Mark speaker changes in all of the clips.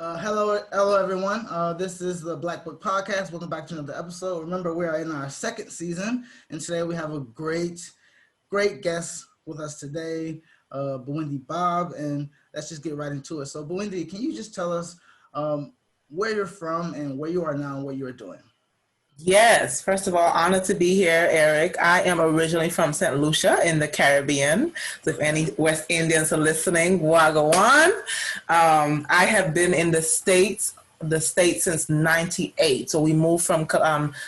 Speaker 1: Hello everyone. This is the Black Book Podcast. Welcome back to another episode. Remember, we are in our second season, and today we have a great guest with us today, Bewindi Bobb, and let's just get right into it. So, Bewindi, can you just tell us where you're from and where you are now and what you are doing?
Speaker 2: Yes, first of all, honored to be here, Eric. I am originally from St. Lucia in the Caribbean. So if any West Indians are listening, wagwan. I have been in the States since 98. So we moved from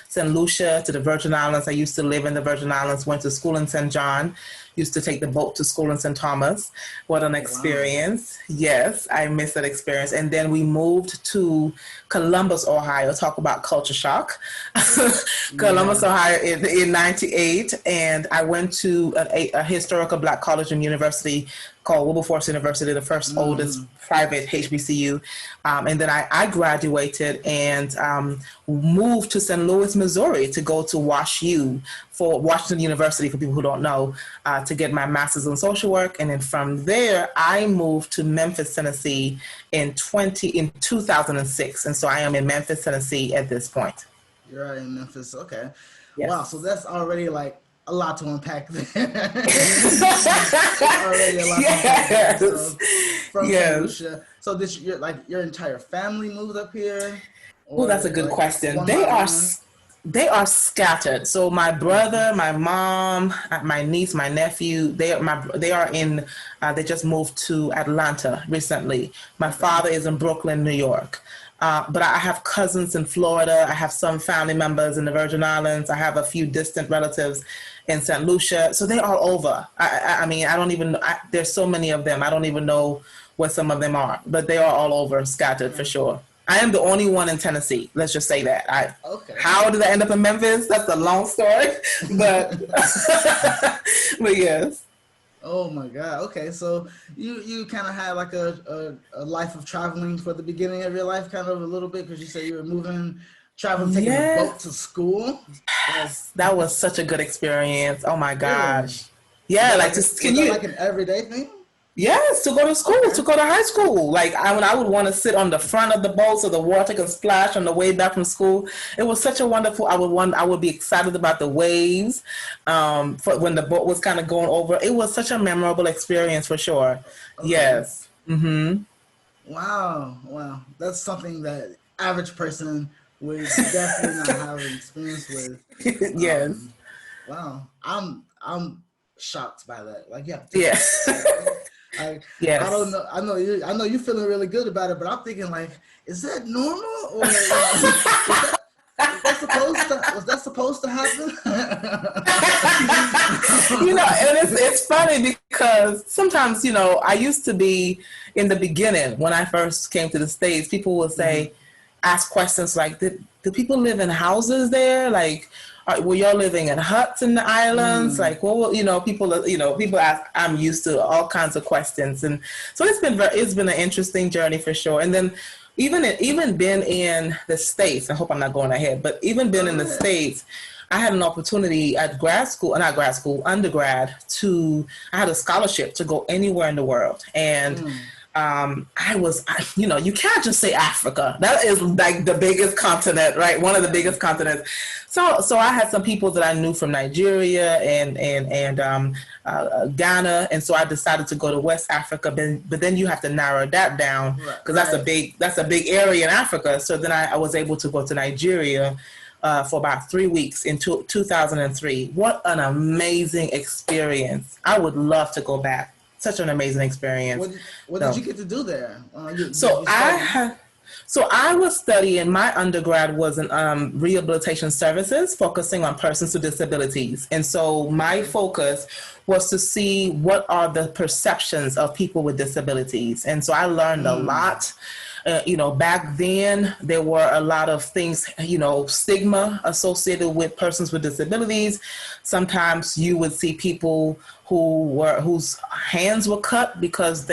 Speaker 2: St. Lucia to the Virgin Islands. I used to live in the Virgin Islands, went to school in St. John, used to take the boat to school in St. Thomas. What an experience. Wow. Yes, I miss that experience. And then we moved to Columbus, Ohio. Talk about culture shock. Columbus, Ohio in 98. And I went to a historical Black college and university called Wilberforce University, the first oldest private HBCU. And then I graduated and moved to St. Louis, Missouri to go to WashU, for Washington University, for people who don't know, to get my master's in social work. And then from there, I moved to Memphis, Tennessee in 2006. And so I am in Memphis, Tennessee at this point.
Speaker 1: You're right in Memphis. Okay.
Speaker 2: Yes.
Speaker 1: Wow. So that's already like a lot to unpack there. Already a lot to unpack there. So, from St. Lucia. So your entire family moved up here?
Speaker 2: Oh, that's a good question. They are scattered. So my brother, my mom, my niece, my nephew, they just moved to Atlanta recently. My father is in Brooklyn, New York. But I have cousins in Florida. I have some family members in the Virgin Islands. I have a few distant relatives in St. Lucia. So they're all over. I mean, I don't even, there's so many of them. I don't even know where some of them are, but they are all over, scattered for sure. I am the only one in Tennessee. Let's just say that. How did I end up in Memphis? That's a long story, but but yes.
Speaker 1: Oh my God. Okay, so you kind of had like a life of traveling for the beginning of your life, kind of a little bit, because you said you were traveling, taking a boat to school.
Speaker 2: Yes, that was such a good experience. Oh my gosh. Yeah, like
Speaker 1: like an everyday thing?
Speaker 2: Yes, to go to school, to go to high school. Like I would want to sit on the front of the boat so the water can splash on the way back from school. It was such a wonderful. I would be excited about the waves, for when the boat was kind of going over. It was such a memorable experience for sure. Okay. Yes. Mm-hmm.
Speaker 1: Wow, that's something that average person would definitely not have an experience with.
Speaker 2: Yes.
Speaker 1: Wow, I'm shocked by that. Like, yeah.
Speaker 2: Yes.
Speaker 1: I don't know. I know you're feeling really good about it, but I'm thinking like, is that normal, or was that supposed to happen?
Speaker 2: And it's funny because sometimes, I used to be in the beginning when I first came to the States, people would say, ask questions like, do people live in houses there? Like, were y'all living in huts in the islands? Like, people ask. I'm used to all kinds of questions, and so it's been an interesting journey for sure. And then even been in the States. I hope I'm not going ahead, but even been in the States, I had an opportunity at undergrad I had a scholarship to go anywhere in the world, and. You can't just say Africa. That is like the biggest continent, right? One of the biggest continents. So I had some people that I knew from Nigeria and Ghana, and so I decided to go to West Africa. But then you have to narrow that down because that's a big area in Africa. So then I was able to go to Nigeria for about 3 weeks in 2003. What an amazing experience! I would love to go back. Such an amazing experience.
Speaker 1: What did you get to do there?
Speaker 2: I was studying, my undergrad was in rehabilitation services, focusing on persons with disabilities. And so my focus was to see what are the perceptions of people with disabilities. And so I learned a lot. Back then there were a lot of things, stigma associated with persons with disabilities. Sometimes you would see people whose hands were cut whose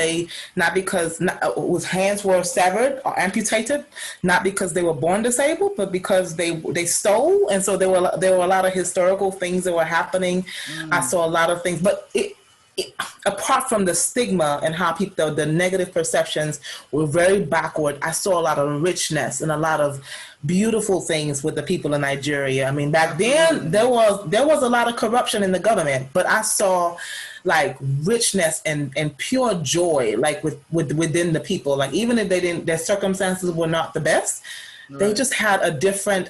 Speaker 2: hands were severed or amputated, not because they were born disabled, but because they stole. And so there were a lot of historical things that were happening. I saw a lot of things, but apart from the stigma and how people, the negative perceptions were very backward, I saw a lot of richness and a lot of beautiful things with the people in Nigeria. I mean, back then there was a lot of corruption in the government, but I saw like richness and pure joy, like within the people. Like even if their circumstances were not the best, they just had a different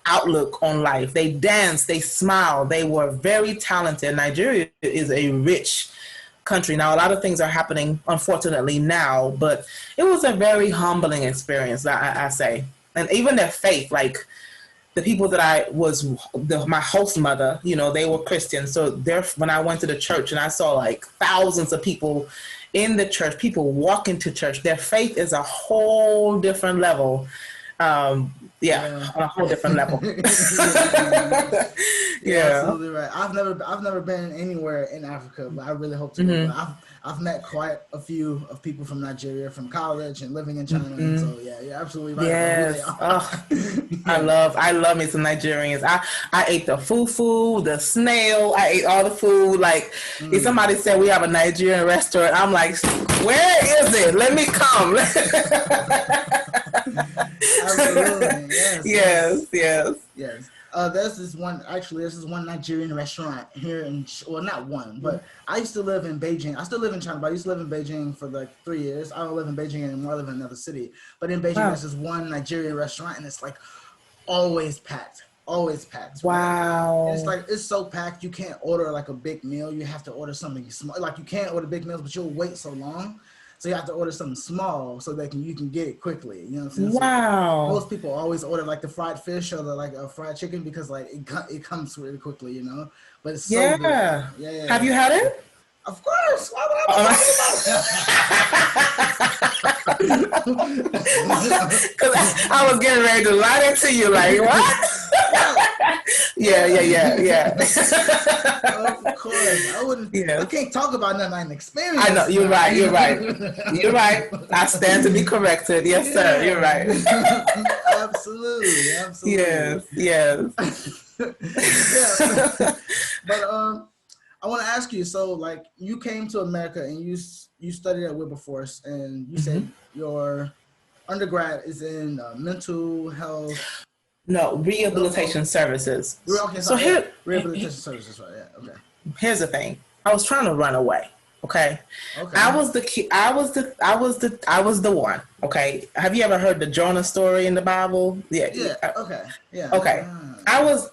Speaker 2: outlook on life. They danced, they smiled, they were very talented. Nigeria is a rich country. Now, a lot of things are happening, unfortunately, now, but it was a very humbling experience, I say. And even their faith, like the people that I was, my host mother, you know, they were Christians. So when I went to the church and I saw like thousands of people in the church, people walking to church, their faith is a whole different level. On a whole different level.
Speaker 1: Yeah, absolutely right. I've never been anywhere in Africa, but I really hope to. Mm-hmm. I've met quite a few of people from Nigeria, from college and living in China. Mm-hmm. So yeah, you're absolutely right.
Speaker 2: Yes. I love me some Nigerians. I ate the fufu, the snail. I ate all the food. Like if somebody said we have a Nigerian restaurant, I'm like, where is it? Let me come.
Speaker 1: Absolutely.
Speaker 2: Yes.
Speaker 1: There's this one Nigerian restaurant here not one, but I used to live in Beijing. I still live in China, but I used to live in Beijing for like 3 years. I don't live in Beijing anymore. I live in another city. But in Beijing, there's this one Nigerian restaurant, and it's like always packed.
Speaker 2: Wow.
Speaker 1: And it's like, it's so packed, you can't order like a big meal. You have to order something small. Like you can't order big meals, but you'll wait so long. So you have to order something small so that you can get it quickly. You know what I'm saying?
Speaker 2: Wow.
Speaker 1: So most people always order like the fried fish or the like a fried chicken because like it comes really quickly, you know. But it's so good. Yeah.
Speaker 2: Have you had it?
Speaker 1: Of course. Why would I
Speaker 2: Because I was getting ready to lie into you, like what? Yeah.
Speaker 1: Of course, I wouldn't. Yeah. I can't talk about nothing I didn't experience.
Speaker 2: I know you're right. You're right. I stand to be corrected. Yes, sir. You're right.
Speaker 1: Absolutely.
Speaker 2: Yes.
Speaker 1: Yeah. But I want to ask you. So, like, you came to America and you studied at Wilberforce, and you said your undergrad is in mental health.
Speaker 2: No, rehabilitation services.
Speaker 1: Okay,
Speaker 2: so
Speaker 1: rehabilitation services, right? Yeah. Okay.
Speaker 2: Here's the thing. I was trying to run away. Okay. I was the one. Okay. Have you ever heard the Jonah story in the Bible? Yeah.
Speaker 1: Okay. Yeah.
Speaker 2: Okay. I was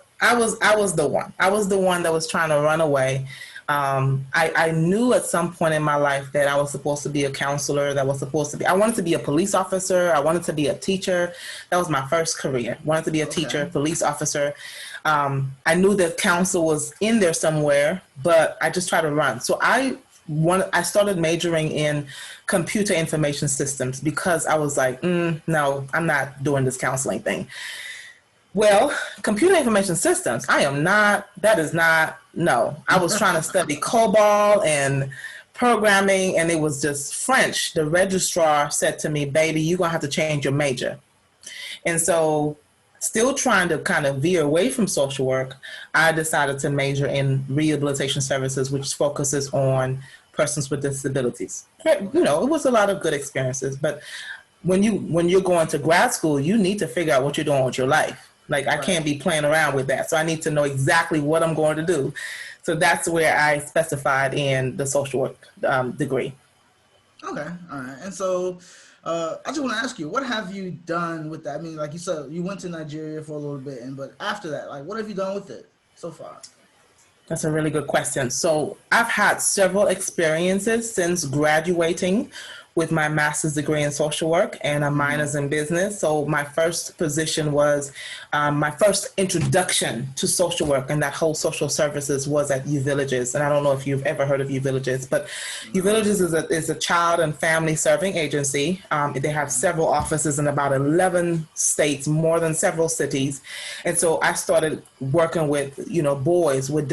Speaker 2: the one. I was the one that was trying to run away. I knew at some point in my life that I was supposed to be a counselor, I wanted to be a police officer. I wanted to be a teacher. That was my first career. Wanted to be a teacher, police officer. I knew that counsel was in there somewhere, but I just tried to run. So I started majoring in computer information systems because I was like, no, I'm not doing this counseling thing. Well, computer information systems, I was trying to study COBOL and programming, and it was just French. The registrar said to me, baby, you're going to have to change your major. And so still trying to kind of veer away from social work, I decided to major in rehabilitation services, which focuses on persons with disabilities. You know, it was a lot of good experiences, but when you're going to grad school, you need to figure out what you're doing with your life. Like, I can't be playing around with that. So I need to know exactly what I'm going to do. So that's where I specified in the social work degree.
Speaker 1: Okay. All right. And so I just want to ask you, what have you done with that? I mean, like you said, you went to Nigeria for a little bit, but after that, like, what have you done with it so far?
Speaker 2: That's a really good question. So I've had several experiences since graduating with my master's degree in social work and a minor's in business. So my first position was, my first introduction to social work and that whole social services was at U Villages. And I don't know if you've ever heard of U Villages, but U Villages is a child and family serving agency. They have several offices in about 11 states, more than several cities. And so I started working with, boys with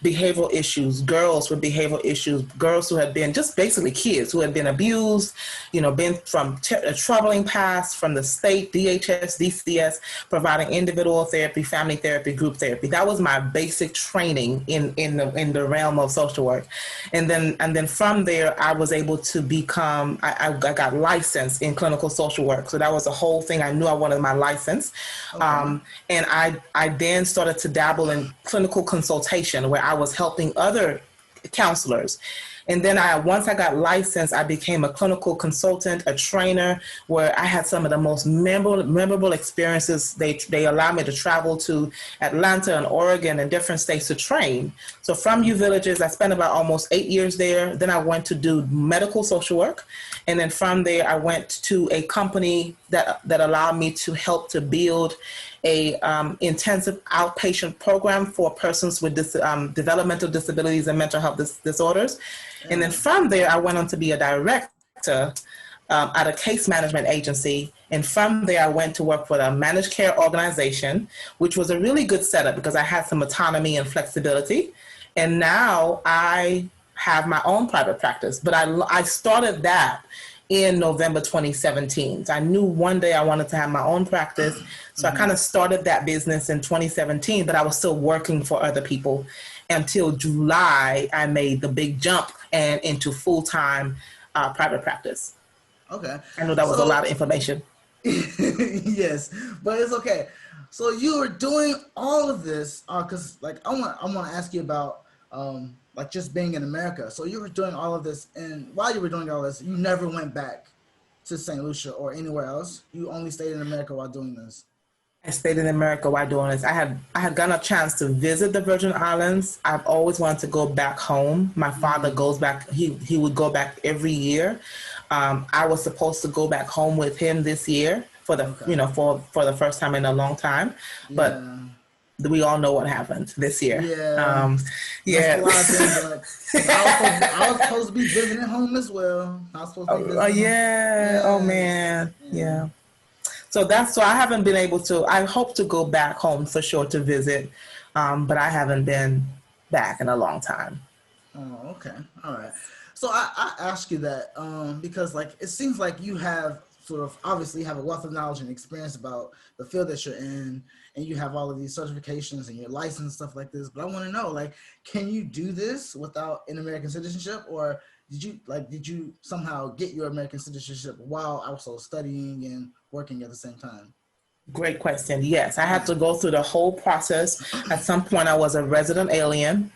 Speaker 2: behavioral issues, girls with behavioral issues, girls who had been just basically kids who had been abused, been from a troubling past from the state, DHS, DCS, providing individual therapy, family therapy, group therapy. That was my basic training in the realm of social work. And then from there, I was able to become, I got licensed in clinical social work. So that was the whole thing. I knew I wanted my license. Okay. And I then started to dabble in clinical consultation, where I was helping other counselors. And then once I got licensed, I became a clinical consultant, a trainer, where I had some of the most memorable experiences. They allowed me to travel to Atlanta and Oregon and different states to train. So from U Villages, I spent about almost 8 years there. Then I went to do medical social work. And then from there, I went to a company that allowed me to help to build a intensive outpatient program for persons with developmental disabilities and mental health disorders. And then from there, I went on to be a director at a case management agency. And from there, I went to work for a managed care organization, which was a really good setup because I had some autonomy and flexibility. And now I have my own private practice, but I started that in November 2017. So I knew one day I wanted to have my own practice. So I kind of started that business in 2017, but I was still working for other people until July. I made the big jump and into full-time private practice.
Speaker 1: Okay.
Speaker 2: I know that was a lot of information.
Speaker 1: Yes, but it's okay. So you were doing all of this because I want to ask you about just being in America. So you were doing all of this, and while you were doing all this, you never went back to St. Lucia or anywhere else. You only stayed in America while doing this.
Speaker 2: I stayed in America while doing this. I had gotten a chance to visit the Virgin Islands. I've always wanted to go back home. My father goes back. He would go back every year. I was supposed to go back home with him this year for the for the first time in a long time, but we all know what happened this year.
Speaker 1: Yeah. A lot of things, I was supposed to be visiting home as well. I was supposed to be visiting home.
Speaker 2: Oh man. Yeah. So I haven't been able to. I hope to go back home for sure to visit, but I haven't been back in a long time.
Speaker 1: Oh, okay. All right. So I ask you that because it seems like you have sort of obviously have a wealth of knowledge and experience about the field that you're in, and you have all of these certifications and your license and stuff like this. But I want to know, can you do this without an American citizenship, or did you somehow get your American citizenship while also studying and working at the same time?
Speaker 2: Great question. Yes, I had to go through the whole process. At some point, I was a resident alien.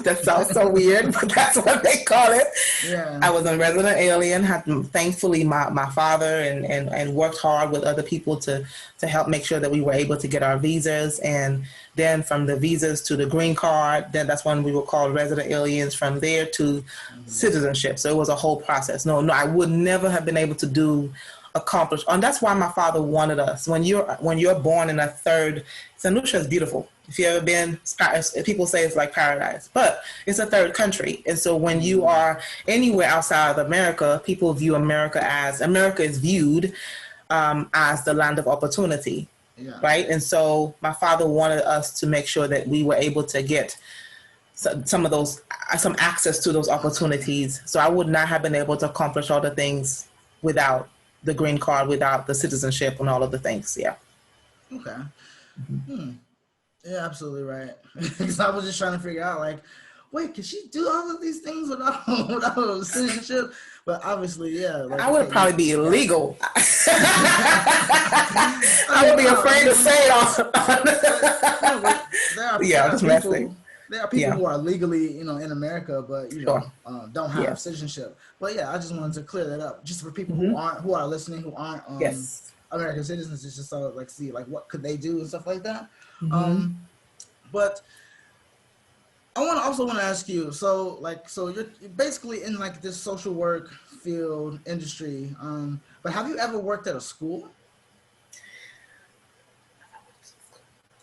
Speaker 2: That sounds so weird, but that's what they call it. Yeah. I was a resident alien. Thankfully, my father and worked hard with other people to help make sure that we were able to get our visas. And then from the visas to the green card, then that's when we were called resident aliens. From there to citizenship. So it was a whole process. No, I would never have been able to accomplish. And that's why my father wanted us. When you're born in a third, St. Lucia is beautiful. If you've ever been, people say it's like paradise, but it's a third country. And so when you are anywhere outside of America, people view America is viewed as the land of opportunity, right? And so my father wanted us to make sure that we were able to get some access to those opportunities. So I would not have been able to accomplish all the things without the green card, without the citizenship and all of the things. Yeah.
Speaker 1: Okay. Yeah, absolutely right. Because I was just trying to figure out, wait, can she do all of these things without a citizenship? But obviously, yeah.
Speaker 2: I would probably be illegal. I would be afraid to say it
Speaker 1: There are people who are legally, in America, but don't have citizenship. But yeah, I just wanted to clear that up, just for people who are listening, who aren't American citizens, just so see what could they do and stuff like that. But I also want to ask you, so you're basically in this social work field industry, but have you ever worked at a school?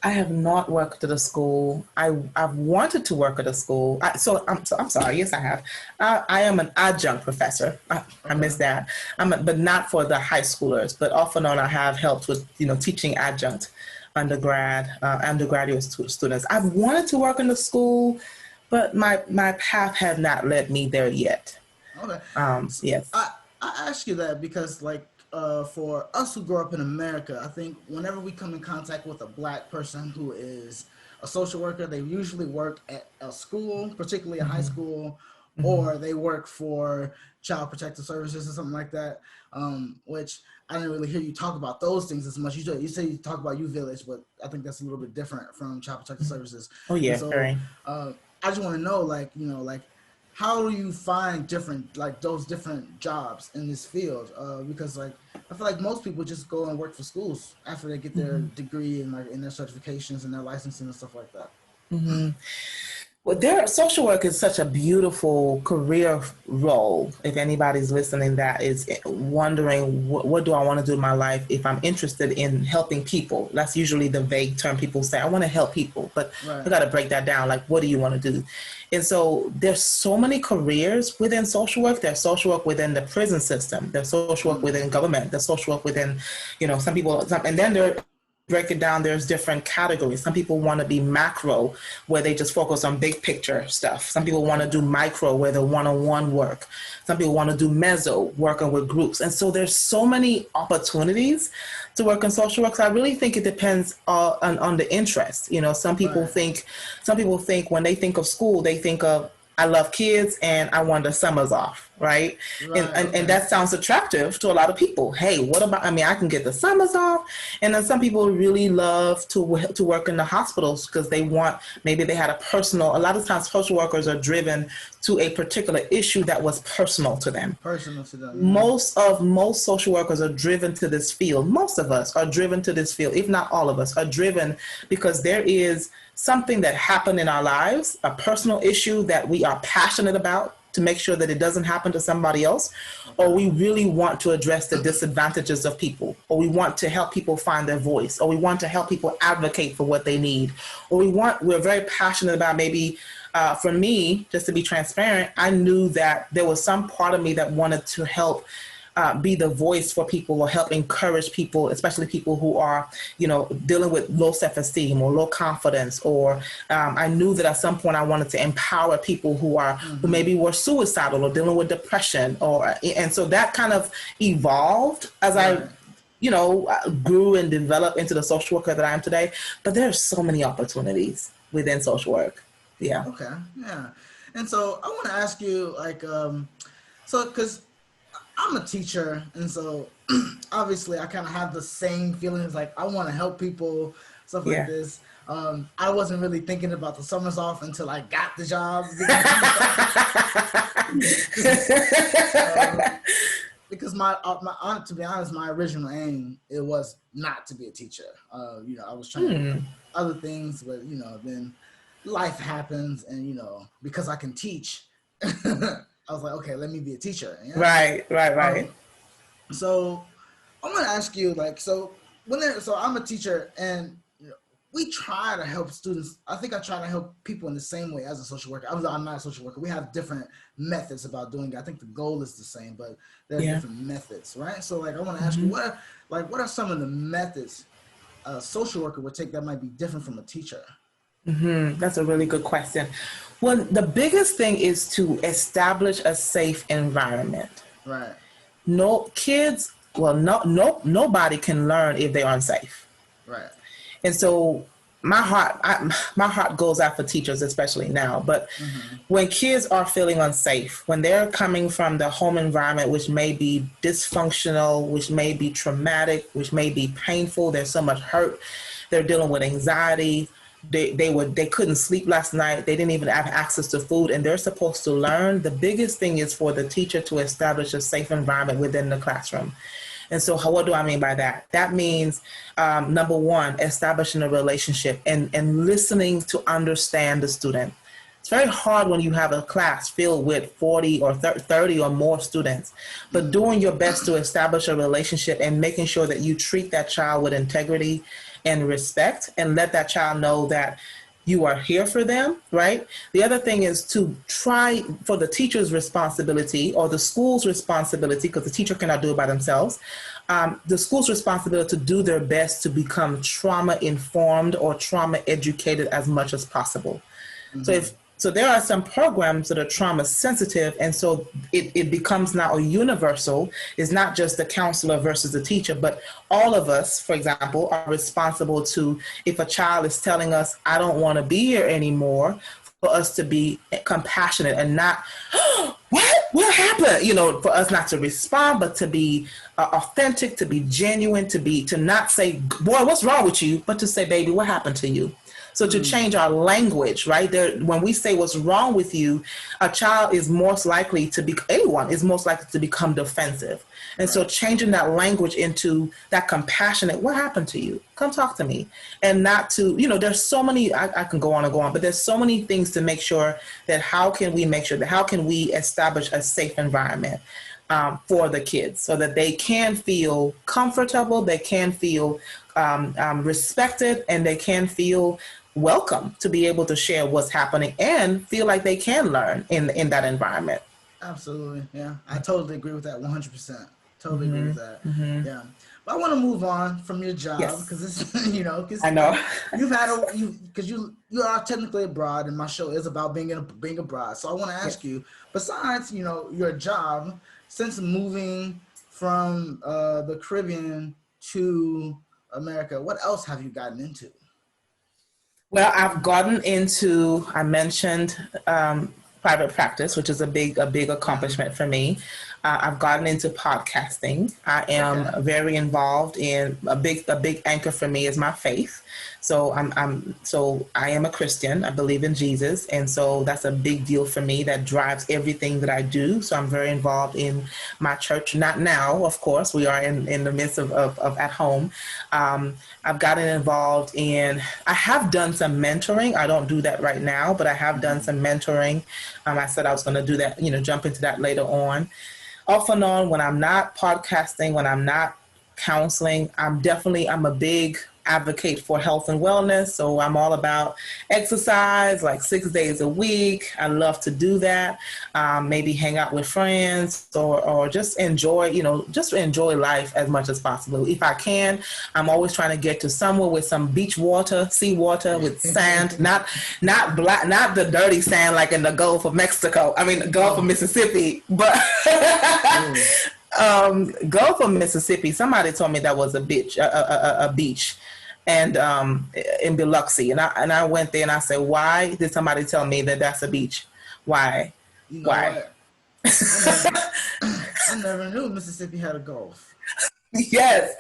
Speaker 2: I have not worked at a school. I've wanted to work at a school. I'm sorry. Yes, I have. I am an adjunct professor. I missed that. But not for the high schoolers. But off and on, I have helped with teaching adjunct undergraduate students. I've wanted to work in the school, but my path has not led me there yet.
Speaker 1: Okay.
Speaker 2: Yes.
Speaker 1: I ask you that because, like, for us who grow up in America, I think whenever we come in contact with a black person who is a social worker, they usually work at a school, particularly a high
Speaker 2: Mm-hmm.
Speaker 1: school,
Speaker 2: Mm-hmm.
Speaker 1: or they work for Child Protective Services or something like that. Which I didn't really hear you talk about those things as much. You say you talk about U Village, but I think that's a little bit different from Child Protective Services.
Speaker 2: Oh
Speaker 1: And
Speaker 2: yeah,
Speaker 1: so,
Speaker 2: very.
Speaker 1: I just want to know, like, like how do you find different, like, those different jobs in this field? Because, like, I feel like most people just go and work for schools after they get their
Speaker 2: Mm-hmm.
Speaker 1: degree and, like, in their certifications and their licensing and stuff like that.
Speaker 2: Mm-hmm. Well, social work is such a beautiful career role. If anybody's listening that is wondering, what do I want to do in my life if I'm interested in helping people? That's usually the vague term people say. I want to help people, but I
Speaker 1: Right.
Speaker 2: got to break that down. Like, what do you want to do? And so there's so many careers within social work. There's social work within the prison system. There's social work
Speaker 1: Mm.
Speaker 2: within government. There's social work within, some people, and then there break it down, there's different categories. Some people want to be macro, where they just focus on big picture stuff. Some people want to do
Speaker 1: Okay.
Speaker 2: micro, where they're one-on-one work. Some people want to do meso, working with groups. And so there's so many opportunities to work in social work. So I really think it depends on the interest.
Speaker 1: Right.
Speaker 2: Some people think when they think of school, they think of, I love kids and I want the summers off, right? And,
Speaker 1: Right.
Speaker 2: and, and
Speaker 1: Okay.
Speaker 2: that sounds attractive to a lot of people. Hey, what about, I can get the summers off. And then some people really love to work in the hospitals because maybe they had a lot of times social workers are driven to a particular issue that was personal to them.
Speaker 1: Personal to them. Yeah.
Speaker 2: Most social workers are driven to this field. Most of us are driven to this field, if not all of us are driven because there is something that happened in our lives, a personal issue that we are passionate about to make sure that it doesn't happen to somebody else, or
Speaker 1: Okay.
Speaker 2: we really want to address the disadvantages of people, or we want to help people find their voice, or we want to help people advocate for what they need, or we're very passionate about maybe for me, just to be transparent, I knew that there was some part of me that wanted to help be the voice for people or help encourage people, especially people who are, dealing with low self-esteem or low confidence. Or I knew that at some point I wanted to empower people who
Speaker 1: Mm-hmm.
Speaker 2: maybe were suicidal or dealing with depression. And so that kind of evolved as I
Speaker 1: Right.
Speaker 2: grew and developed into the social worker that I am today. But there's so many opportunities within social work. Yeah.
Speaker 1: Okay. Yeah. And so I want to ask you, like, so because I'm a teacher, and so obviously I kind of have the same feelings. Like, I want to help people, stuff like
Speaker 2: Yeah.
Speaker 1: this. I wasn't really thinking about the summers off until I got the job. Because to be honest, my original aim, it was not to be a teacher. I was trying to do other things, but then life happens, and because I can teach, I was like, okay, let me be a teacher. Yeah.
Speaker 2: Right, right, right.
Speaker 1: Um, so I want to ask you, like, so so I'm a teacher, and we try to help students. I think I try to help people in the same way as a social worker. I'm not a social worker. We have different methods about doing it. I think the goal is the same, but there are
Speaker 2: Yeah.
Speaker 1: different methods, right? So, like, I want to ask you, what are some of the methods a social worker would take that might be different from a teacher?
Speaker 2: That's a really good question. Well, the biggest thing is to establish a safe environment.
Speaker 1: Right.
Speaker 2: Nobody can learn if they're unsafe.
Speaker 1: Right.
Speaker 2: And so my heart goes out for teachers, especially now. But when kids are feeling unsafe, when they're coming from the home environment, which may be dysfunctional, which may be traumatic, which may be painful, there's so much hurt, they're dealing with anxiety. They couldn't sleep last night. They didn't even have access to food, and they're supposed to learn. The biggest thing is for the teacher to establish a safe environment within the classroom. And so what do I mean by that? That means, number one, establishing a relationship and listening to understand the student. It's very hard when you have a class filled with 40 or 30 or more students, but doing your best to establish a relationship and making sure that you treat that child with integrity and respect and let that child know that you are here for them, right? The other thing is to try for the teacher's responsibility or the school's responsibility, because the teacher cannot do it by themselves, the school's responsibility to do their best to become trauma informed or trauma educated as much as possible. So So there are some programs that are trauma sensitive. And so it becomes now a universal. It's not just the counselor versus the teacher, but all of us, for example, are responsible to, if a child is telling us, I don't want to be here anymore, for us to be compassionate and not, what happened? You know, for us not to respond, but to be authentic, to be genuine, to not say, boy, what's wrong with you? But to say, baby, what happened to you? So to change our language, right? There, when we say what's wrong with you, a child is most likely to be, anyone is most likely to become defensive. And so changing that language into that compassionate, what happened to you? Come talk to me. And not to, you know, there's so many, I can go on and go on, but there's so many things to make sure that how can we establish a safe environment for the kids so that they can feel comfortable, they can feel respected, and they can feel welcome to be able to share what's happening and feel like they can learn in that environment.
Speaker 1: Absolutely. Yeah. I totally agree with that 100%. Totally agree with that. Yeah. But I want to move on from your job because this, you know, because
Speaker 2: I know
Speaker 1: you are technically abroad, and my show is about being abroad. So I want to ask you, besides, you know, your job, since moving from the Caribbean to America, what else have you gotten into?
Speaker 2: Well, I've gotten into, I mentioned private practice, which is a big accomplishment for me. I've gotten into podcasting. I am very involved in a big anchor for me is my faith. So I am a Christian. I believe in Jesus. And so that's a big deal for me. That drives everything that I do. So I'm very involved in my church. Not now, of course, we are in the midst of at home. I've gotten involved I have done some mentoring. I don't do that right now, but I have done some mentoring. I said I was going to do that, you know, jump into that later on. Off and on, when I'm not podcasting, when I'm not counseling, I'm a big advocate for health and wellness. So I'm all about exercise, like 6 days a week. I love to do that. Maybe hang out with friends or just enjoy life as much as possible. If I can, I'm always trying to get to somewhere with some beach water, sea water with sand, not the dirty sand like in the Gulf of Mexico. I mean, the Gulf of Mississippi, but Gulf of Mississippi. Somebody told me that was a beach. And in Biloxi, and I went there and I said, why did somebody tell me that that's a beach? Why?
Speaker 1: You know why? I never knew Mississippi had a Gulf.
Speaker 2: Yes.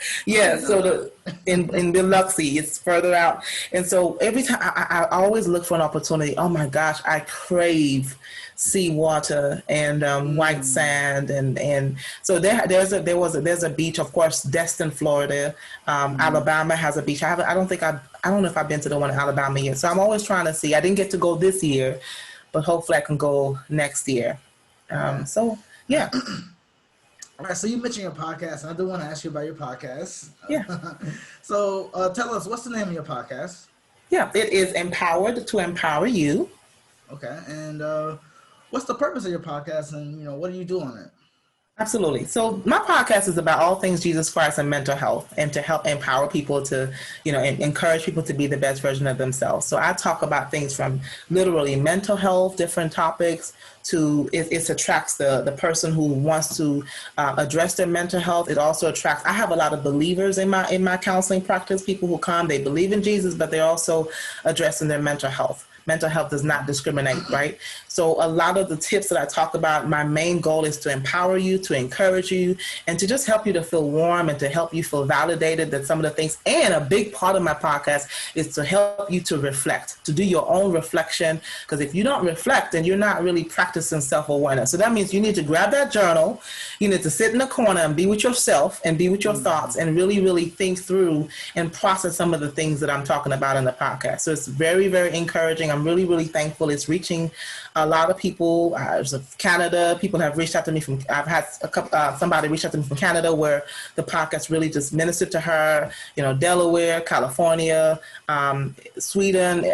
Speaker 2: So in Biloxi, it's further out, and so every time I always look for an opportunity. Oh my gosh, I crave seawater and white sand, and so there's a beach, of course, Destin, Florida. Alabama has a beach. I don't know if I've been to the one in Alabama yet. So I'm always trying to see. I didn't get to go this year, but hopefully I can go next year. So yeah.
Speaker 1: All right, so you mentioned your podcast, and I do want to ask you about your podcast.
Speaker 2: Yeah.
Speaker 1: So tell us, what's the name of your podcast?
Speaker 2: Yeah, it is Empowered to Empower You.
Speaker 1: Okay, and what's the purpose of your podcast, and you know, what do you do on it?
Speaker 2: Absolutely. So my podcast is about all things Jesus Christ and mental health, and to help empower people to, you know, encourage people to be the best version of themselves. So I talk about things from literally mental health, different topics, to it attracts the person who wants to address their mental health. It also attracts, I have a lot of believers in my counseling practice, people who come, they believe in Jesus, but they're also addressing their mental health. Mental health does not discriminate, right? So a lot of the tips that I talk about, my main goal is to empower you, to encourage you, and to just help you to feel warm and to help you feel validated that some of the things, and a big part of my podcast is to help you to reflect, to do your own reflection. Because if you don't reflect, then you're not really practicing self-awareness. So that means you need to grab that journal, you need to sit in the corner and be with yourself and be with your thoughts and really, really think through and process some of the things that I'm talking about in the podcast. So it's very, very encouraging. I'm really, really thankful. It's reaching a lot of people. Canada, people have reached out to me I've had somebody reach out to me from Canada where the podcast really just ministered to her, you know, Delaware, California, Sweden,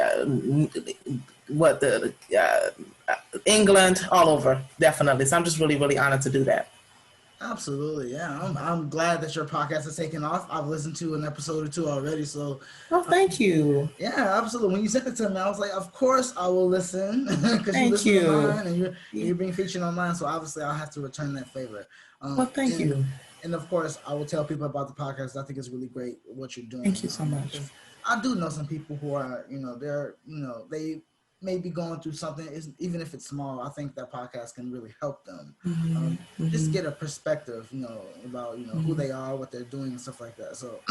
Speaker 2: England, all over, definitely. So I'm just really, really honored to do that.
Speaker 1: Absolutely, yeah. I'm glad that your podcast is taking off. I've listened to an episode or two already, so
Speaker 2: Oh, thank you.
Speaker 1: yeah, absolutely. When you sent it to me, I was like, of course I will listen because you
Speaker 2: Thank
Speaker 1: listen to
Speaker 2: you.
Speaker 1: mine and
Speaker 2: Yeah.
Speaker 1: you're being featured on mine, so obviously I'll have to return that favor.
Speaker 2: Well,
Speaker 1: Um,
Speaker 2: thank
Speaker 1: and
Speaker 2: you.
Speaker 1: and of course I will tell people about the podcast. I think it's really great what you're
Speaker 2: Thank
Speaker 1: doing
Speaker 2: you so much.
Speaker 1: because I do know some people who are they're they may be going through something, even if it's small. I think that podcast can really help them.
Speaker 2: Hmm.
Speaker 1: Just
Speaker 2: Hmm.
Speaker 1: get a perspective, about who
Speaker 2: Hmm.
Speaker 1: they are, what they're doing, and stuff like that. So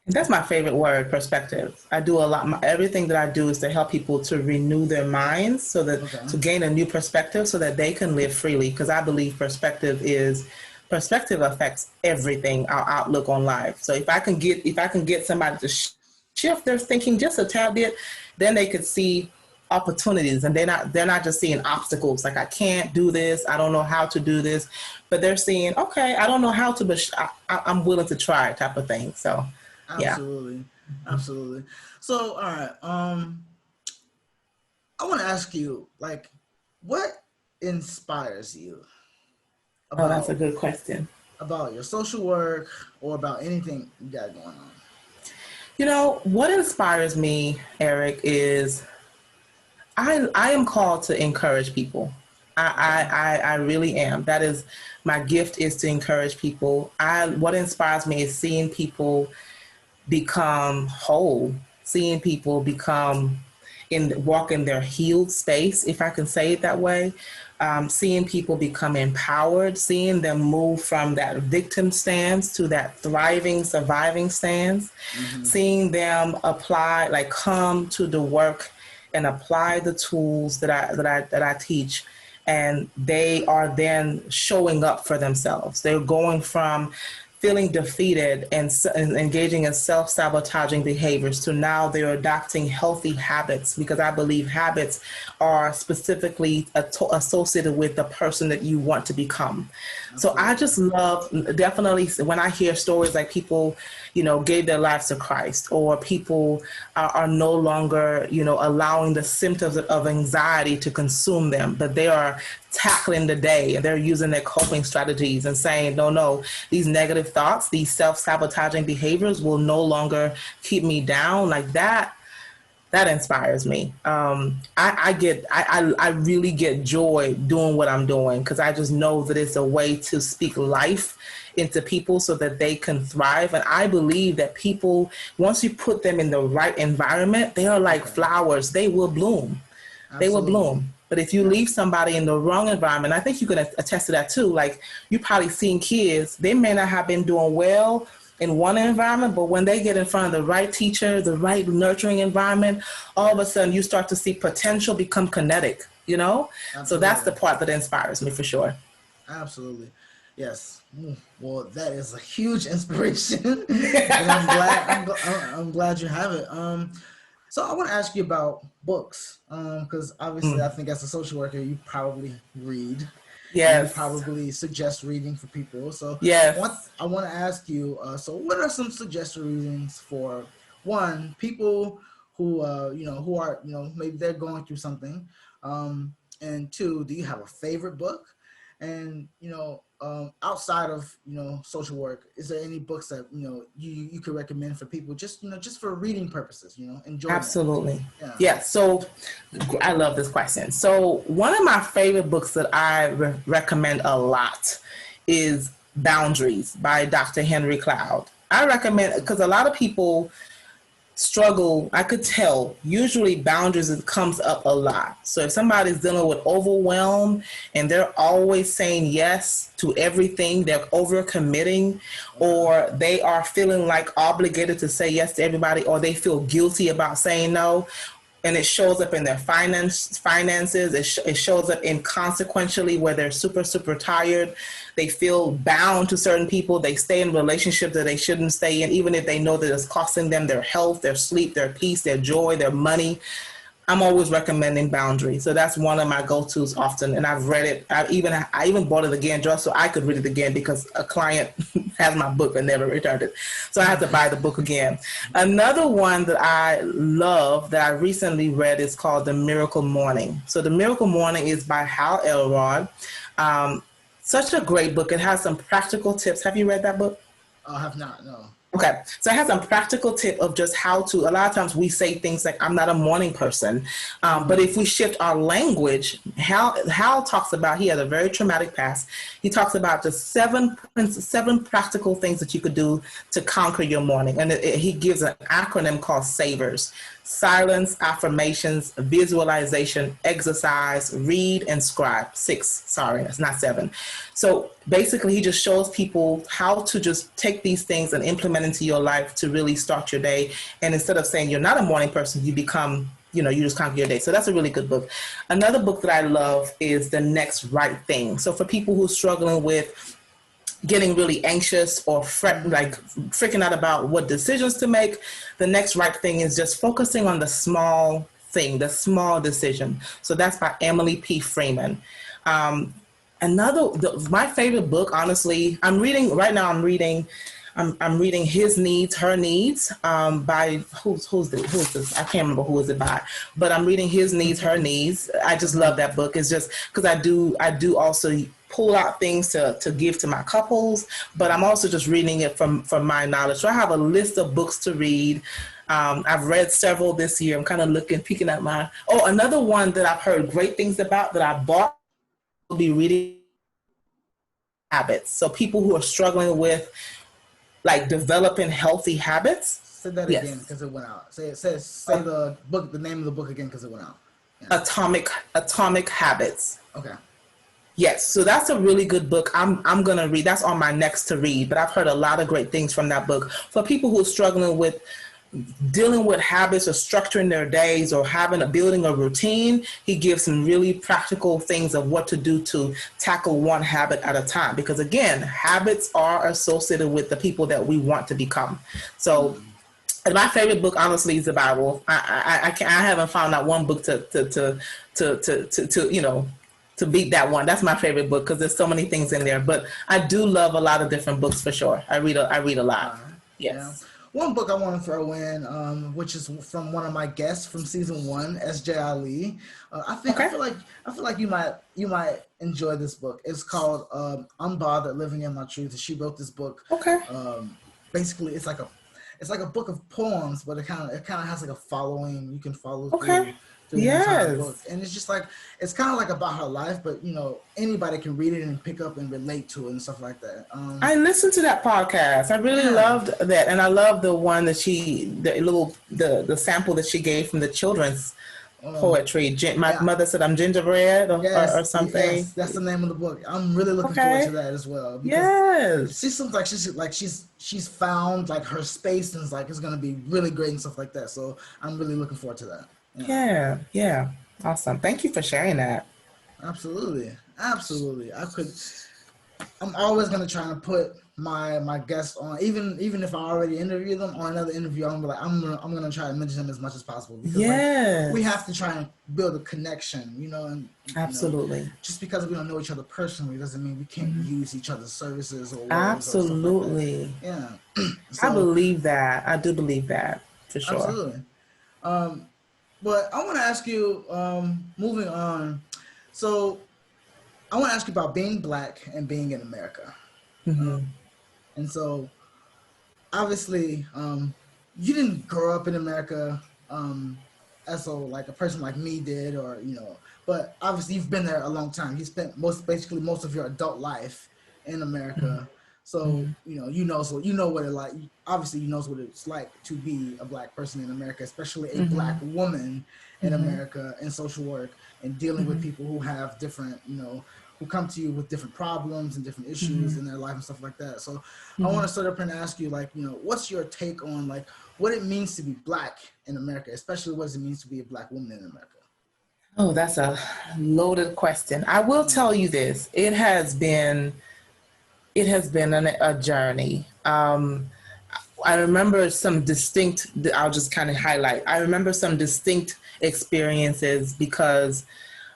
Speaker 2: That's my favorite word, perspective. I do a lot. Everything that I do is to help people to renew their minds, so that
Speaker 1: okay,
Speaker 2: to gain a new perspective, so that they can live freely. Because I believe perspective affects everything, our outlook on life. So if I can get somebody to shift their thinking just a tad bit, then they could see opportunities, and they're not just seeing obstacles like I can't do this, I don't know how to do this, but they're seeing, okay, I don't know how to, but I'm willing to try, type of thing. So yeah.
Speaker 1: absolutely, absolutely. So all right, I want to ask you, like, what inspires you
Speaker 2: Oh, that's a
Speaker 1: about
Speaker 2: good question.
Speaker 1: your social work or about anything you got going on?
Speaker 2: What inspires me, Eric, is I am called to encourage people.
Speaker 1: Okay,
Speaker 2: I really am. That is my gift, is to encourage people. What inspires me is seeing people become whole, seeing people walk in their healed space, if I can say it that way. Seeing people become empowered, seeing them move from that victim stance to that thriving, surviving stance,
Speaker 1: mm-hmm.
Speaker 2: seeing them apply, like come to the work and apply the tools that I teach, and they are then showing up for themselves. They're going from feeling defeated and engaging in self-sabotaging behaviors to now they're adopting healthy habits, because I believe habits are specifically associated with the person that you want to become. So I
Speaker 1: Absolutely,
Speaker 2: just love, definitely, when I hear stories like people, gave their lives to Christ, or people are no longer, allowing the symptoms of anxiety to consume them, but they are tackling the day and they're using their coping strategies and saying, no, no, these negative thoughts, these self-sabotaging behaviors will no longer keep me down, like that inspires me. I really get joy doing what I'm doing, because I just know that it's a way to speak life into people so that they can thrive. And I believe that people, once you put them in the right environment, they are like
Speaker 1: okay,
Speaker 2: flowers. They will bloom. They will
Speaker 1: absolutely,
Speaker 2: bloom. But if you leave
Speaker 1: yes,
Speaker 2: somebody in the wrong environment, I think you can attest to that too. Like, you probably seen kids, they may not have been doing well in one environment, but when they get in front of the right teacher, the right nurturing environment, all of a sudden you start to see potential become kinetic. So that's the
Speaker 1: absolutely.
Speaker 2: part that inspires me for sure.
Speaker 1: Absolutely. Yes. Well, that is a huge inspiration, and I'm glad you have it. So I want to ask you about books, because obviously I
Speaker 2: Mm.
Speaker 1: think as a social worker you probably read, and you
Speaker 2: Yes.
Speaker 1: probably suggest reading for people. So
Speaker 2: Yes.
Speaker 1: I want to ask you. So what are some suggested readings for one people who who are maybe they're going through something, and two, do you have a favorite book? And outside of social work, is there any books that you could recommend for people, just just for reading purposes, enjoyment?
Speaker 2: Absolutely.
Speaker 1: Yeah.
Speaker 2: Yeah. So I love this question. So one of my favorite books that I recommend a lot is Boundaries by Dr. Henry Cloud. I recommend, because a lot of people struggle. I could tell usually boundaries, it comes up a lot. So if somebody's dealing with overwhelm and they're always saying yes to everything, they're overcommitting,
Speaker 1: Okay.
Speaker 2: or they are feeling like obligated to say yes to everybody, or they feel guilty about saying no, and it shows up in their finances. It shows up inconsequentially, where they're super, super tired. They feel bound to certain people. They stay in relationships that they shouldn't stay in, even if they know that it's costing them their health, their sleep, their peace, their joy, their money. I'm always recommending Boundaries. So that's one of my go-tos often. And I've read it. I even bought it again just so I could read it again, because a client has my book and never returned it. So I had to buy the book again. Another one that I love that I recently read is called The Miracle Morning. So The Miracle Morning is by Hal Elrod. Um, Such a great book. It has some practical tips. Have you read that book?
Speaker 1: I have not, no.
Speaker 2: Okay, so it has some practical tip of just how to, a lot of times we say things like, I'm not a morning person. But if we shift our language, Hal talks about, he has a very traumatic past. He talks about just seven practical things that you could do to conquer your morning. And he gives an acronym called SAVERS: silence, affirmations, visualization, exercise, read, and scribe. 6, sorry, that's not 7. So basically, he just shows people how to just take these things and implement into your life to really start your day. And instead of saying you're not a morning person, you become, you just conquer your day. So that's a really good book. Another book that I love is The Next Right Thing. So for people who are struggling with getting really anxious or freaking out about what decisions to make, The Next Right Thing is just focusing on the small thing, the small decision. So that's by Emily P. Freeman. My favorite book, honestly, I'm reading His Needs, Her Needs, by who's this? I can't remember who is it by, but I'm reading His Needs, Her Needs. I just love that book. It's just because I do also pull out things to give to my couples, but I'm also just reading it from my knowledge. So I have a list of books to read. I've read several this year. I'm kind of peeking at another one that I've heard great things about that I bought will be reading habits. So people who are struggling with developing healthy habits.
Speaker 1: Say that again because it went out. Say the book, the name of the book again because it went out. Yeah.
Speaker 2: Atomic Habits.
Speaker 1: Okay.
Speaker 2: Yes, so that's a really good book. I'm gonna read. That's on my next to read. But I've heard a lot of great things from that book for people who are struggling with dealing with habits or structuring their days or building a routine. He gives some really practical things of what to do to tackle one habit at a time. Because again, habits are associated with the people that we want to become. So my favorite book, honestly, is the Bible. I haven't found out one book to beat that one. That's my favorite book because there's so many things in there. But I do love a lot of different books for sure. I read a lot. Yes.
Speaker 1: Yeah. One book I want to throw in, which is from one of my guests from season 1, S.J. Ali. I feel like you might enjoy this book. It's called Unbothered: Living in My Truth. She wrote this book. Okay. Basically, it's like a book of poems, but it kind of has a following. You can follow through the entire book, and it's just it's kind of about her life, but anybody can read it and pick up and relate to it and stuff like that.
Speaker 2: I listened to that podcast. I really loved that, and I love the one that the sample that she gave from the children's poetry. My mother said I'm gingerbread or something.
Speaker 1: Yes, that's the name of the book. I'm really looking forward to that as well. Because she seems like she's found her space and it's gonna be really great and stuff like that. So I'm really looking forward to that.
Speaker 2: Yeah. Awesome. Thank you for sharing that.
Speaker 1: Absolutely. I'm always gonna try and put my guests on, even if I already interview them on another interview. I'm gonna try and mention them as much as possible because we have to try and build a connection, and
Speaker 2: absolutely.
Speaker 1: Just because we don't know each other personally doesn't mean we can't use each other's services or words
Speaker 2: absolutely.
Speaker 1: Or stuff like that.
Speaker 2: I believe that. I do believe that for sure.
Speaker 1: Absolutely. But I want to ask you, moving on. So I want to ask you about being Black and being in America.
Speaker 2: Mm-hmm.
Speaker 1: And so, obviously, you didn't grow up in America as a person like me did, but obviously you've been there a long time. You spent most of your adult life in America. Mm-hmm. So, you know what it like. Obviously, you knows what it's like to be a Black person in America, especially a mm-hmm. Black woman in mm-hmm. America in social work and dealing mm-hmm. with people who have different, who come to you with different problems and different issues mm-hmm. in their life and stuff like that. So mm-hmm. I want to start up and ask you, what's your take on what it means to be Black in America, especially what it means to be a Black woman in America?
Speaker 2: Oh, that's a loaded question. I will tell you this: it has been a journey. I remember some distinct, I'll just kind of highlight. I remember some distinct experiences because,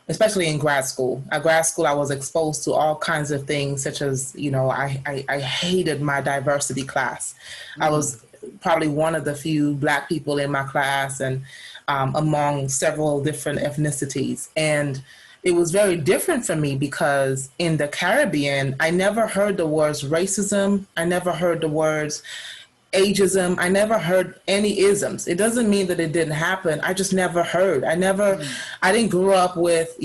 Speaker 2: especially in grad school. At grad school, I was exposed to all kinds of things, such as, I hated my diversity class. Mm-hmm. I was probably one of the few Black people in my class and among several different ethnicities. And it was very different for me because in the Caribbean, I never heard the words racism. I never heard the words ageism. I never heard any isms. It doesn't mean that it didn't happen. I just never heard. I didn't grow up with,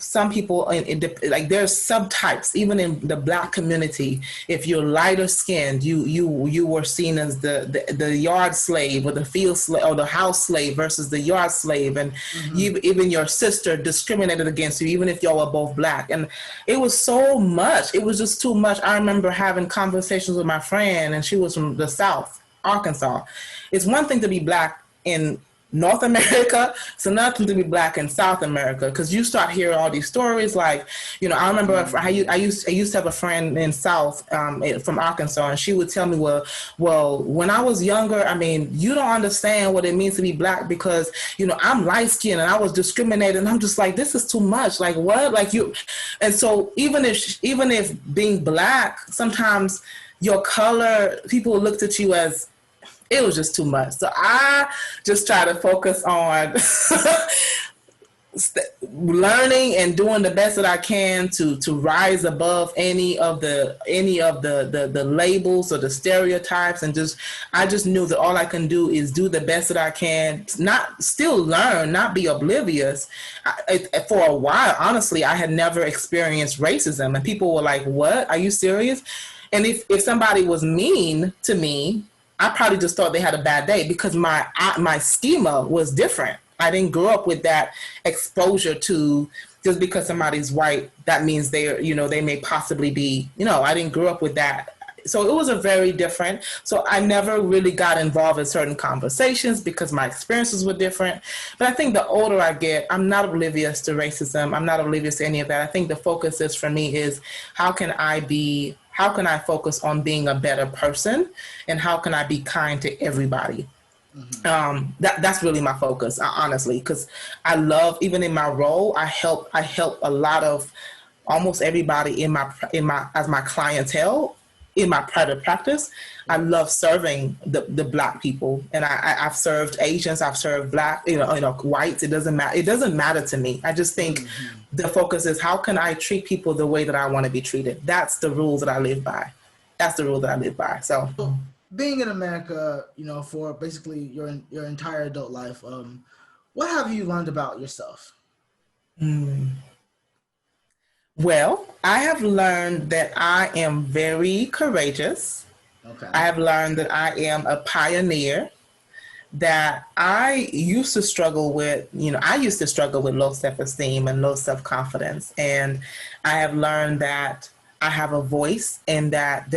Speaker 2: some people like there's subtypes even in the Black community. If you're lighter skinned, you were seen as the yard slave or the field slave or the house slave versus the yard slave, and even your sister discriminated against you even if y'all were both Black. And it was so much. It was just too much. I remember having conversations with my friend, and she was from the South, Arkansas. It's one thing to be Black in North America, it's another thing to be Black in South America, because you start hearing all these stories. Like, I remember I used to have a friend in South from Arkansas, and she would tell me, well, when I was younger, I mean, you don't understand what it means to be Black because, I'm light skinned and I was discriminated, and I'm just like, this is too much. Like, what? Like you, and so even if being Black, sometimes your color, people looked at you as, it was just too much. So I just try to focus on learning and doing the best that I can to rise above any of the labels or the stereotypes, and I just knew that all I can do is do the best that I can, not still learn, not be oblivious. For a while, honestly, I had never experienced racism, and people were like, "What? Are you serious?" And if somebody was mean to me, I probably just thought they had a bad day because my schema was different. I didn't grow up with that exposure to just because somebody's white, that means they may possibly be, I didn't grow up with that. So it was a very different. So I never really got involved in certain conversations because my experiences were different. But I think the older I get, I'm not oblivious to racism. I'm not oblivious to any of that. I think the focus is for me is how can I focus on being a better person, and how can I be kind to everybody? That's really my focus, honestly, because I love, even in my role, I help a lot of almost everybody as my clientele in my private practice. I love serving the Black people, and I've served Asians, I've served Black, whites. It doesn't matter. It doesn't matter to me. I just think the focus is how can I treat people the way that I want to be treated. That's the rules that I live by. So
Speaker 1: being in America, for basically your entire adult life, what have you learned about yourself?
Speaker 2: Well, I have learned that I am very courageous. Okay. I have learned that I am a pioneer, that I used to struggle with low self-esteem and low self-confidence. And I have learned that I have a voice, and that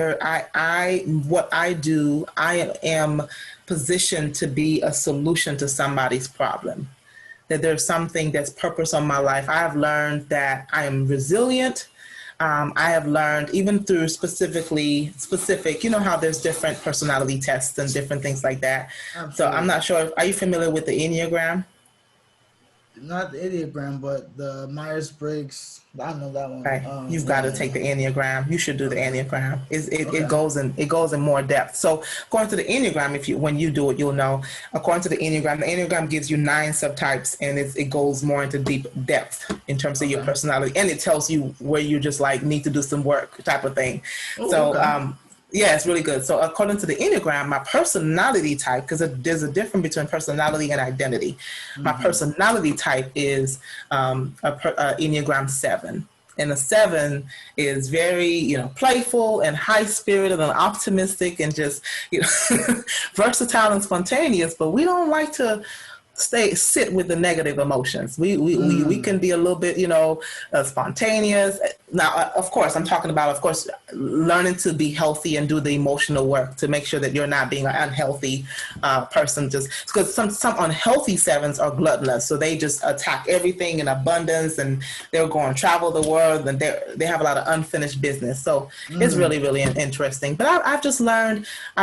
Speaker 2: what I do, I am positioned to be a solution to somebody's problem. That there's something that's purpose on my life. I have learned that I am resilient. I have learned, even through specific, how there's different personality tests and different things like that. Absolutely. So I'm not sure, are you familiar with the Enneagram?
Speaker 1: Not the Enneagram, but the Myers-Briggs. I know that one.
Speaker 2: Right. You've got to take the Enneagram. You should do the Enneagram. It goes in more depth. So according to the Enneagram, when you do it, you'll know. According to the Enneagram gives you 9 subtypes, and it goes more into deep depth in terms of your personality, and it tells you where you just need to do some work type of thing. Yeah, it's really good. So according to the Enneagram, my personality type, because there's a difference between personality and identity. My personality type is Enneagram 7. And a 7 is very, playful and high-spirited and optimistic and just, versatile and spontaneous. But we don't like to sit with the negative emotions. We can be a little bit, spontaneous. Now, of course, I'm talking about, learning to be healthy and do the emotional work to make sure that you're not being an unhealthy person. Just because some unhealthy 7s are gluttonous, so they just attack everything in abundance, and they're going to travel the world, and they have a lot of unfinished business. So it's really, really interesting. But I've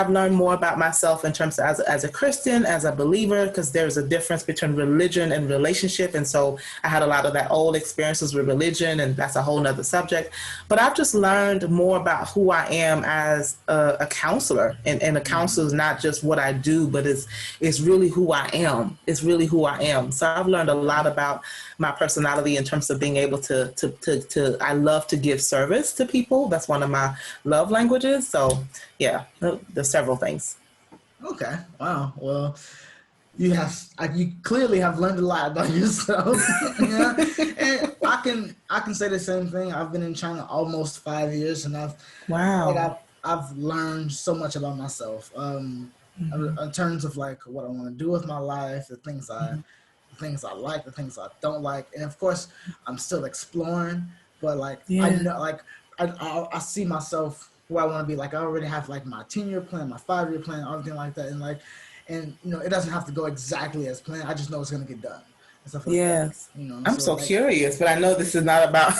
Speaker 2: learned more about myself in terms of as a Christian, as a believer, because there's a difference difference between religion and relationship. And so I had a lot of that old experiences with religion, and that's a whole nother subject. But I've just learned more about who I am as a counselor. And a counselor is not just what I do, but it's really who I am. It's really who I am. So I've learned a lot about my personality in terms of being able to I love to give service to people. That's one of my love languages. So yeah, there's several things.
Speaker 1: Okay. Wow. Well, you clearly have learned a lot about yourself. Yeah. And I can say the same thing. I've been in China almost 5 years, and I've learned so much about myself. In terms of like what I want to do with my life, the things I like, the things I don't like, and of course I'm still exploring. But like I know, like I see myself who I want to be. Like I already have like my 10-year plan, my 5-year plan, everything like that, and it doesn't have to go exactly as planned. I just know it's gonna get done and stuff like that.
Speaker 2: I'm
Speaker 1: So
Speaker 2: so
Speaker 1: like,
Speaker 2: curious, but I know this is not about.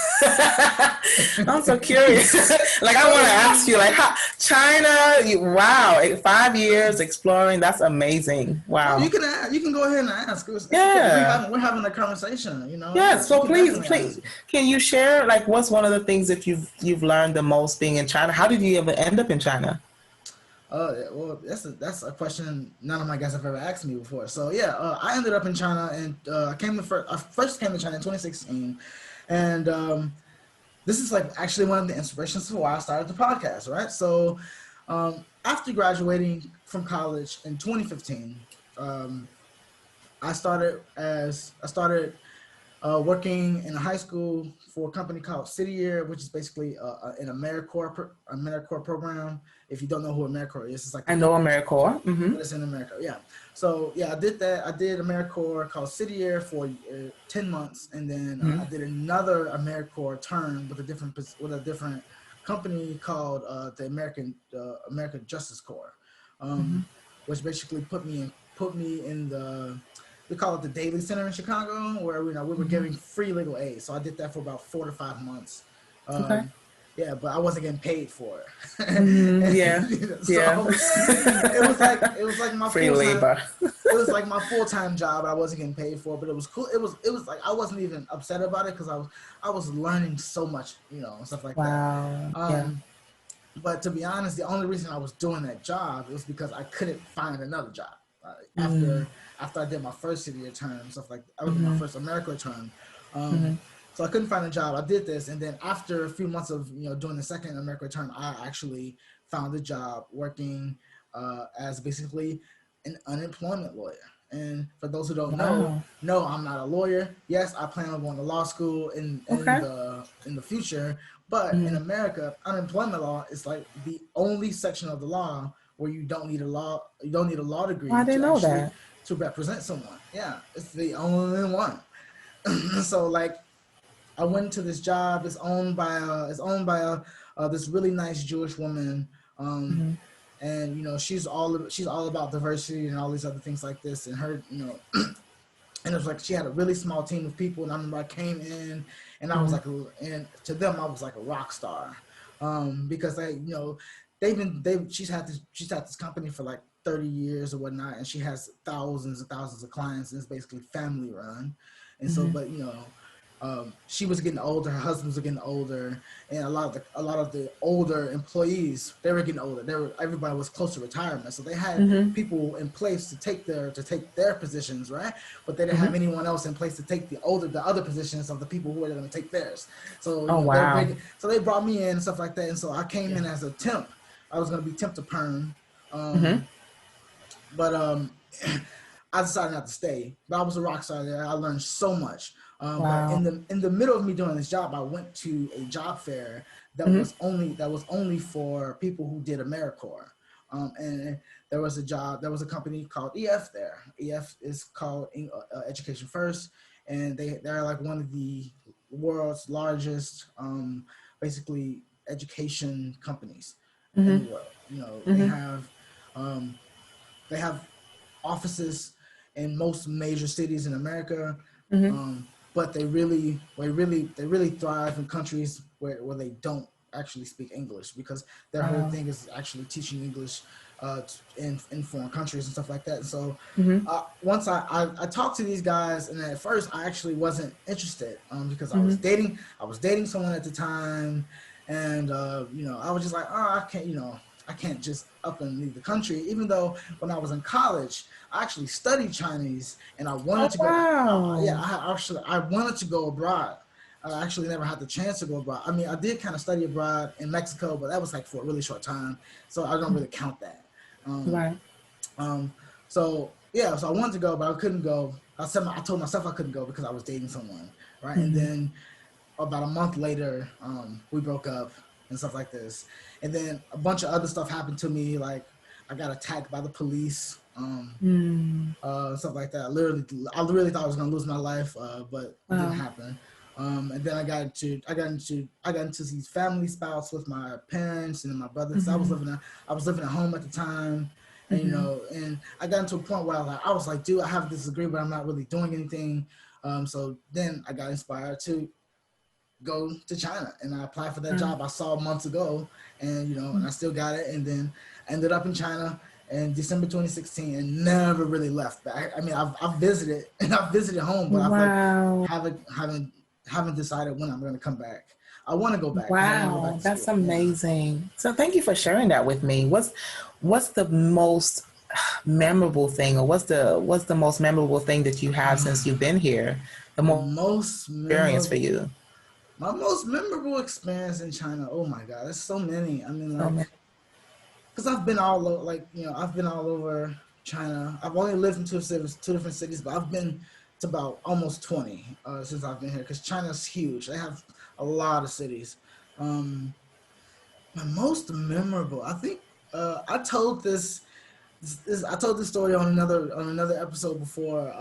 Speaker 2: I'm so curious. Like I want to ask you, like China. Wow, 5 years exploring. That's amazing. Wow.
Speaker 1: You can go ahead and ask. We're having a conversation.
Speaker 2: Yeah. So please, can you share like what's one of the things that you've learned the most being in China? How did you ever end up in China?
Speaker 1: Well, that's a question none of my guests have ever asked me before. So yeah, I ended up in China, and I first came to China in 2016, and this is like actually one of the inspirations for why I started the podcast. Right. So after graduating from college in 2015, I started working in a high school for a company called Citizenship, which is basically an AmeriCorps program. If you don't know who AmeriCorps is, it's like
Speaker 2: I know AmeriCorps. Mm-hmm.
Speaker 1: But it's in America, yeah. So yeah, I did that. I did AmeriCorps called Citizenship for 10 months, and then I did another AmeriCorps term with a different company called the American Justice Corps, which basically put me in the, we call it the Daily Center in Chicago, where we were giving free legal aid. So I did that for about 4 to 5 months.
Speaker 2: Okay.
Speaker 1: Yeah, but I wasn't getting paid for it. It was like my
Speaker 2: free labor.
Speaker 1: It was like my full-time job. I wasn't getting paid for it, but it was cool. It was like I wasn't even upset about it because I was learning so much, and stuff like that. But to be honest, the only reason I was doing that job was because I couldn't find another job after I did my first city term, stuff like that. I was in my first AmeriCorps term. So I couldn't find a job. I did this, and then after a few months of doing the second AmeriCorps term, I actually found a job working as basically an unemployment lawyer. And for those who don't know, no, I'm not a lawyer. Yes, I plan on going to law school in the future, but in America, unemployment law is like the only section of the law where you don't need a law degree to represent someone. Yeah, it's the only one. So like, I went to this job. It's owned by this really nice Jewish woman, and she's all about diversity and all these other things like this. And her, and it was like she had a really small team of people. And I remember I came in, and I was like, and to them I was like a rock star, because she's had this company for like 30 years or whatnot, and she has thousands and thousands of clients, and it's basically family run. And so, but she was getting older, her husbands were getting older, and a lot of the older employees, they were getting older. Everybody was close to retirement, so they had people in place to take their positions, right? But they didn't have anyone else in place to take the other positions of the people who were going to take theirs. So so they brought me in and stuff like that, and so I came in as a temp. I was going to be temp to perm, but I decided not to stay. But I was a rock star there. I learned so much. But in the middle of me doing this job, I went to a job fair that was only for people who did AmeriCorps. And there was a company called EF there. EF is called Education First, and they're like one of the world's largest basically education companies in the world. They have offices in most major cities in America, but they really thrive in countries where they don't actually speak English, because their whole
Speaker 2: Wow.
Speaker 1: thing is actually teaching English in foreign countries and stuff like that. So
Speaker 2: Mm-hmm.
Speaker 1: once I talked to these guys, and at first I actually wasn't interested, because
Speaker 2: Mm-hmm.
Speaker 1: I was dating someone at the time, and I was just like, oh, I can't, I can't just up and leave the country. Even though when I was in college, I actually studied Chinese, and I wanted
Speaker 2: Oh
Speaker 1: to go. Yeah,
Speaker 2: wow.
Speaker 1: I wanted to go abroad. I actually never had the chance to go abroad. I mean, I did kind of study abroad in Mexico, but that was like for a really short time, so I don't really count that. Um,
Speaker 2: Right.
Speaker 1: um, so yeah, so I wanted to go, but I couldn't go. I told myself I couldn't go because I was dating someone, right? And
Speaker 2: Mm-hmm.
Speaker 1: then about a month later, we broke up and stuff like this. And then a bunch of other stuff happened to me, like I got attacked by the police,
Speaker 2: Mm.
Speaker 1: stuff like that. I really thought I was gonna lose my life, but it didn't
Speaker 2: Wow.
Speaker 1: happen. And then I got into these family spouts with my parents and my brother, because
Speaker 2: Mm-hmm.
Speaker 1: I was living at home at the time, and
Speaker 2: Mm-hmm.
Speaker 1: and I got into a point where I was like, dude, I have this degree, but I'm not really doing anything. So then I got inspired to go to China, and I applied for that
Speaker 2: Wow.
Speaker 1: job I saw months ago, and and I still got it, and then I ended up in China in December 2016 and never really left back. I mean, I've visited and I've visited home, but I've like
Speaker 2: Wow.
Speaker 1: haven't haven't haven't decided when I'm going to come back. I want to go back because I want to go back
Speaker 2: Wow.
Speaker 1: to
Speaker 2: That's
Speaker 1: school. Yeah.
Speaker 2: amazing. So thank you for sharing that with me. What's the most memorable thing, or what's the most memorable thing that you have since you've been here? The
Speaker 1: The
Speaker 2: most
Speaker 1: most
Speaker 2: experience for
Speaker 1: memorable,
Speaker 2: you?
Speaker 1: my most memorable experience in China. Oh my God, there's so many. I mean,
Speaker 2: So
Speaker 1: like,
Speaker 2: many.
Speaker 1: because I've been all over, like, I've been all over China. I've only lived in two different cities, but I've been to about almost 20 since I've been here, because China's huge. They have a lot of cities. Um, my most memorable, I think, I told I told this story on another episode before.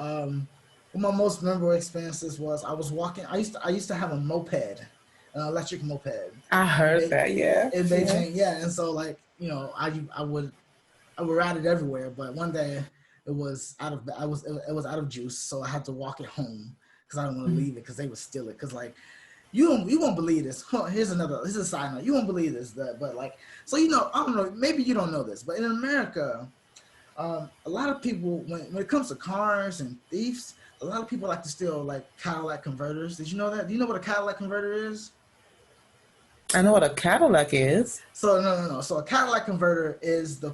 Speaker 1: One of my most memorable experiences was I was walking. I used to have a moped, an electric moped,
Speaker 2: I
Speaker 1: in
Speaker 2: heard that. Yeah.
Speaker 1: in
Speaker 2: Yeah.
Speaker 1: Beijing. Yeah, and so like I would ride it everywhere. But one day it was out of juice, so I had to walk it home because I didn't want to leave it because they would steal it. Because like you won't believe this. Huh, here's a side note. You won't believe this, but like, so I don't know. Maybe you don't know this, but in America, a lot of people, when it comes to cars and thieves, a lot of people like to steal like Cadillac converters. Did you know that? Do you know what a Cadillac converter is?
Speaker 2: I know what a Cadillac is.
Speaker 1: So no. So a Cadillac converter is the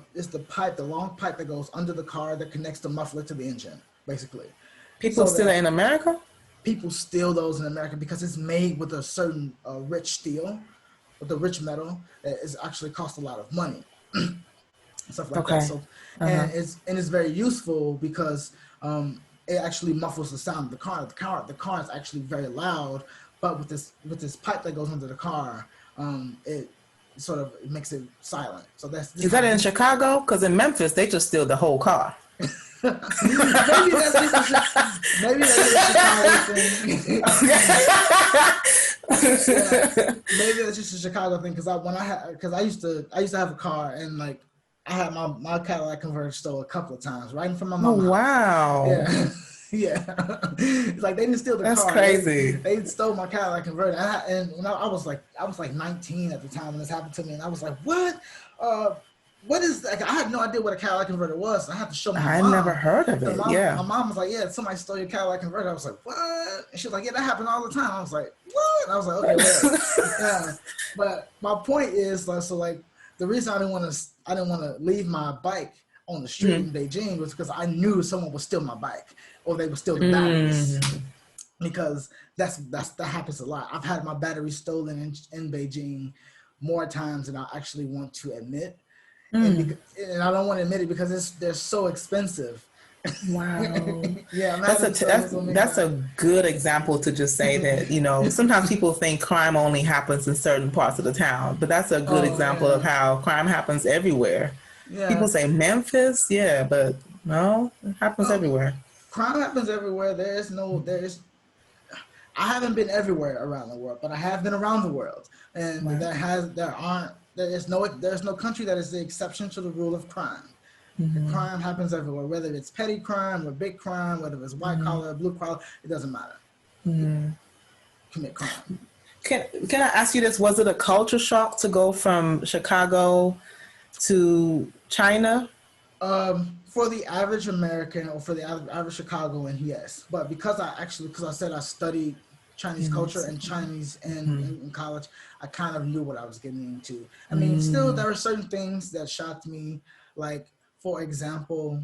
Speaker 1: pipe, the long pipe that goes under the car that connects the muffler to the engine, basically.
Speaker 2: People
Speaker 1: So
Speaker 2: still
Speaker 1: that
Speaker 2: in America?
Speaker 1: people steal those in America because it's made with a certain rich steel, with a rich metal that is actually cost a lot of money, stuff like that.
Speaker 2: Okay.
Speaker 1: So
Speaker 2: Uh-huh.
Speaker 1: and it's very useful because it actually muffles the sound of the car. The car is actually very loud, but with this pipe that goes under the car, it sort of it makes it silent. So this
Speaker 2: Is that
Speaker 1: how
Speaker 2: in
Speaker 1: this
Speaker 2: Chicago? Because in Memphis, they just steal the whole car.
Speaker 1: maybe that's just a Chicago thing. Yeah, maybe that's just a Chicago thing because I used to have a car, and like I had my Cadillac converter stole a couple of times right in front of my
Speaker 2: Oh,
Speaker 1: mom's house.
Speaker 2: wow.
Speaker 1: Yeah, yeah. It's like they didn't steal the
Speaker 2: That's
Speaker 1: car;
Speaker 2: crazy.
Speaker 1: they stole my Cadillac converter. And when I was like 19 at the time when this happened to me, and I was like, what? What is like? I had no idea what a Cadillac converter was. I had to show my
Speaker 2: I never
Speaker 1: mom.
Speaker 2: heard of
Speaker 1: And
Speaker 2: it.
Speaker 1: my
Speaker 2: Yeah.
Speaker 1: mom was like, "Yeah, somebody stole your Cadillac converter." I was like, "What?" And she was like, "Yeah, that happened all the time." I was like, "What?" And I was like, "Okay, whatever." Yeah, but my point is, like, so like the reason I didn't want to leave my bike on the street
Speaker 2: Mhm.
Speaker 1: in Beijing was because I knew someone would steal my bike or they would steal the batteries,
Speaker 2: Mm.
Speaker 1: because that happens a lot. I've had my batteries stolen in Beijing more times than I actually want to admit,
Speaker 2: Mm.
Speaker 1: and I don't want to admit it because they're so expensive.
Speaker 2: Wow.
Speaker 1: Yeah, I'm having to sell them so many
Speaker 2: That's a
Speaker 1: times.
Speaker 2: good example to just say that, sometimes people think crime only happens in certain parts of the town, but that's a good
Speaker 1: Oh
Speaker 2: example of
Speaker 1: yeah,
Speaker 2: how crime happens everywhere. People
Speaker 1: yeah.
Speaker 2: say Memphis, yeah, but no, it happens
Speaker 1: Oh,
Speaker 2: everywhere.
Speaker 1: crime happens everywhere. I haven't been everywhere around the world, but I have been around the world, and
Speaker 2: Right.
Speaker 1: there's no country that is the exception to the rule of crime. Crime happens everywhere, whether it's petty crime or big crime, whether it's white collar, blue collar, it doesn't matter. People commit crime.
Speaker 2: Can I ask you this? Was it a culture shock to go from Chicago to China?
Speaker 1: For the average American or for the average Chicagoan, yes. But because I said I studied Chinese culture and Chinese in college, I kind of knew what I was getting into. I mean, still there were certain things that shocked me, like for example,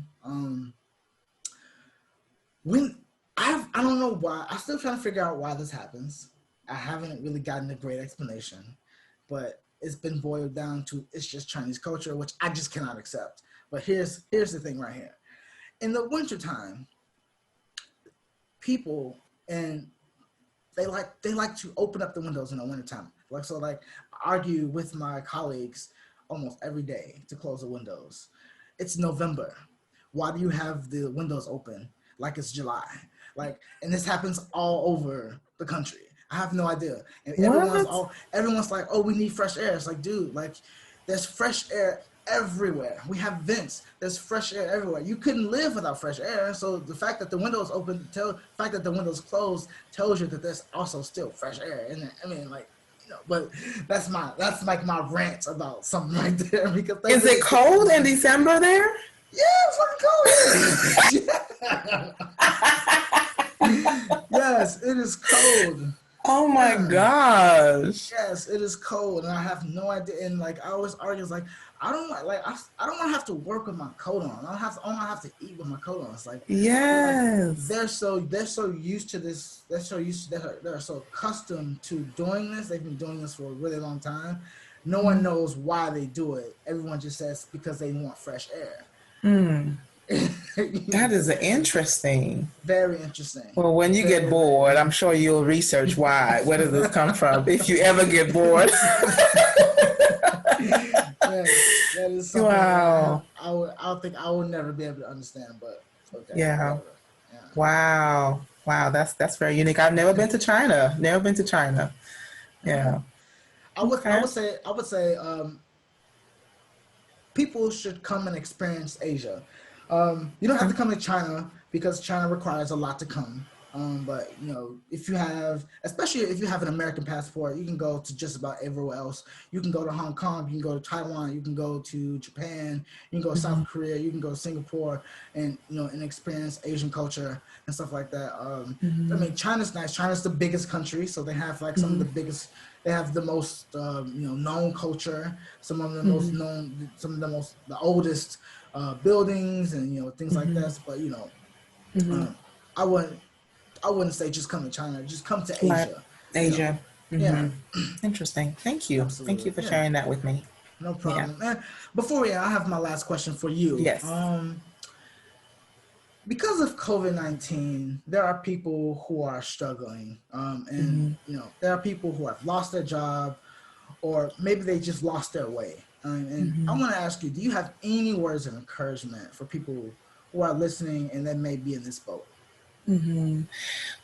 Speaker 1: when I don't know why, I'm still trying to figure out why this happens. I haven't really gotten a great explanation, but it's been boiled down to it's just Chinese culture, which I just cannot accept. But here's the thing right here. In the wintertime, people and they like to open up the windows in the wintertime. Like I argue with my colleagues almost every day to close the windows. It's November. Why do you have the windows open like it's July? And this happens all over the country. I have no idea. And everyone's like, oh, we need fresh air. It's like, dude, there's fresh air everywhere. We have vents. There's fresh air everywhere. You couldn't live without fresh air. So the fact that the windows open, the fact that the windows closed, tells you that there's also still fresh air. And I mean, but that's like my rant about something right there. Because
Speaker 2: is it cold in December there?
Speaker 1: Yeah, it's fucking cold. Yes, it is cold.
Speaker 2: Oh my gosh.
Speaker 1: Yes, it is cold, and I have no idea. And I always argue, I don't want to have to work with my coat on. I don't have to eat with my coat on. It's
Speaker 2: yes,
Speaker 1: they're so used to this. They're so accustomed to doing this. They've been doing this for a really long time. No one knows why they do it. Everyone just says because they want fresh air.
Speaker 2: That is interesting.
Speaker 1: Very interesting.
Speaker 2: Well, when you get bored, I'm sure you'll research why. Where does this come from? If you ever get bored.
Speaker 1: That is something.
Speaker 2: Wow.
Speaker 1: I think I will never be able to understand, but okay.
Speaker 2: Yeah. Wow. That's very unique. I've never been to China. Yeah.
Speaker 1: I would say people should come and experience Asia. You don't have to come to China because China requires a lot to come. But especially if you have an American passport, you can go to just about everywhere else. You can go to Hong Kong, you can go to Taiwan, you can go to Japan, you can go to South Korea, you can go to Singapore, and and experience Asian culture and stuff like that. I mean, China's nice. China's the biggest country, so they have some of the biggest. They have the most known culture. Some of the most known, the oldest buildings and things like that. But I wouldn't say just come to China. Just come to Asia.
Speaker 2: Asia.
Speaker 1: Yeah.
Speaker 2: Interesting. Thank you.
Speaker 1: Absolutely.
Speaker 2: Thank you for sharing that with me.
Speaker 1: No problem. And before I have my last question for you.
Speaker 2: Yes.
Speaker 1: Because of COVID-19, there are people who are struggling, and there are people who have lost their job, or maybe they just lost their way. And I want to ask you: do you have any words of encouragement for people who are listening and that may be in this boat?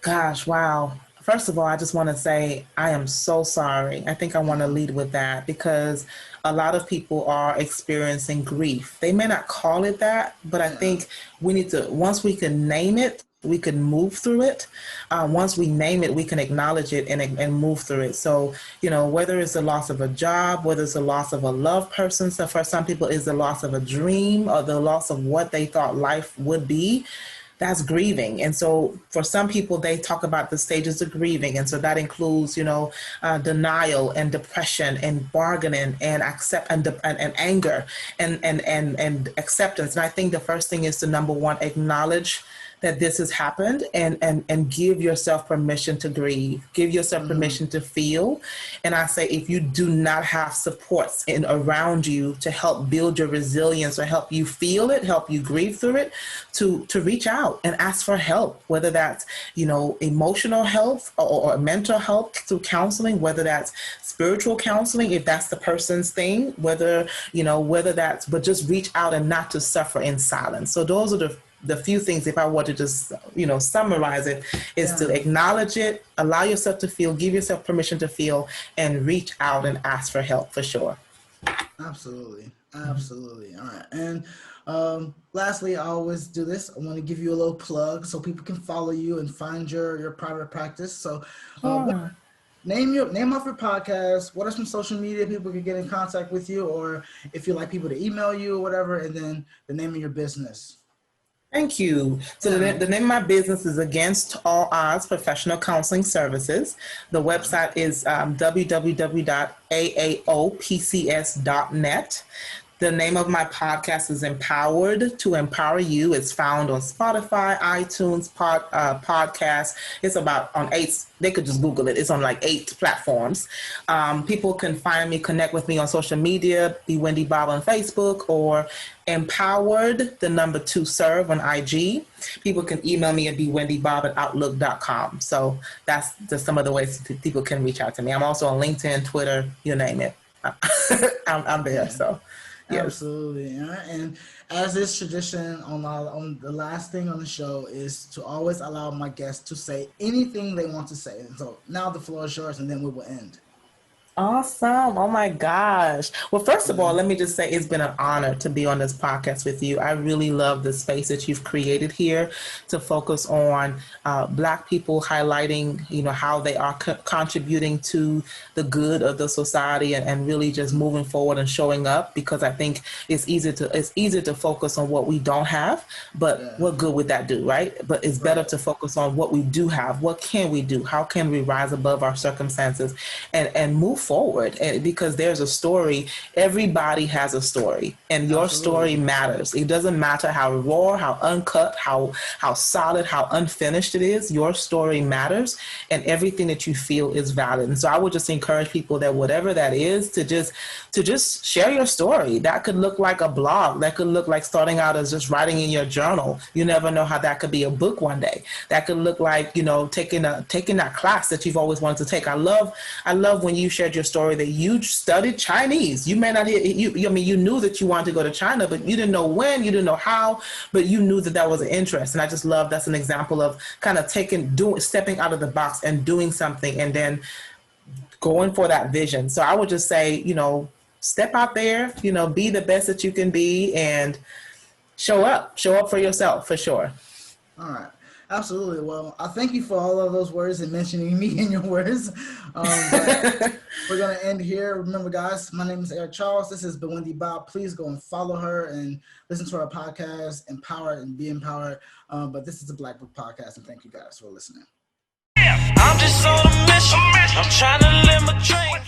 Speaker 2: Gosh, wow. First of all, I just want to say I am so sorry. I think I want to lead with that because a lot of people are experiencing grief. They may not call it that, but I think we need to, once we can name it, we can move through it. Once we name it, we can acknowledge it and move through it. So, whether it's the loss of a job, whether it's the loss of a loved person, so for some people it's the loss of a dream or the loss of what they thought life would be. That's grieving. And so for some people, they talk about the stages of grieving. And so that includes, denial and depression and bargaining and and anger and acceptance. And I think the first thing is to, number one, acknowledge that this has happened and give yourself permission to grieve, give yourself permission to feel. And I say, if you do not have supports around you to help build your resilience or help you feel it, help you grieve through it, to reach out and ask for help, whether that's, emotional health or mental health through counseling, whether that's spiritual counseling, if that's the person's thing, whether that's, but just reach out and not to suffer in silence. So those are the few things, if I were to just, summarize it, is to acknowledge it, allow yourself to feel, give yourself permission to feel, and reach out and ask for help for sure.
Speaker 1: Absolutely. All right. And lastly, I always do this. I want to give you a little plug so people can follow you and find your private practice. So name off your podcast. What are some social media people can get in contact with you, or if you like people to email you or whatever, and then the name of your business.
Speaker 2: Thank you. So the name of my business is Against All Odds Professional Counseling Services. The website is www.aaopcs.net. The name of my podcast is Empowered to Empower You. It's found on Spotify, iTunes, podcast. It's about on 8. They could just Google it. It's on like 8 platforms. People can find me, connect with me on social media, Bewindi Bobb on Facebook, or Empowered, the number 2 serve on IG. People can email me at bewindibobb@outlook.com. So that's just some of the ways people can reach out to me. I'm also on LinkedIn, Twitter, you name it. I'm there. So. Yes.
Speaker 1: Absolutely. And as is tradition on the last thing on the show is to always allow my guests to say anything they want to say. And so now the floor is yours, and then we will end.
Speaker 2: Awesome. Oh my gosh. Well, first of all, let me just say it's been an honor to be on this podcast with you. I really love the space that you've created here to focus on Black people, highlighting, how they are contributing to the good of the society and really just moving forward and showing up, because I think it's easy to focus on what we don't have, but what good would that do, right? But it's better to focus on what we do have. What can we do? How can we rise above our circumstances and move forward? And because there's a story, everybody has a story, and your story matters. It doesn't matter how raw, how uncut, how solid, how unfinished it is. Your story matters, and everything that you feel is valid. And so I would just encourage people that whatever that is, to just share your story. That could look like a blog. That could look like starting out as just writing in your journal. You never know how that could be a book one day. That could look like, taking that class that you've always wanted to take. I love when you shared your story that you studied Chinese. You may not you knew that you wanted to go to China, but you didn't know when, you didn't know how, but you knew that was an interest. And I just love that's an example of kind of stepping out of the box and doing something and then going for that vision. So I would just say, step out there, be the best that you can be and show up for yourself, for sure.
Speaker 1: All right. Absolutely. Well, I thank you for all of those words and mentioning me in your words. But we're going to end here. Remember, guys, my name is Eric Charles. This is Bewindi Bobb. Please go and follow her and listen to our podcast, Empower and Be Empowered. But this is the Black Book Podcast, and thank you guys for listening. I'm just on a mission. I'm trying to live my dream.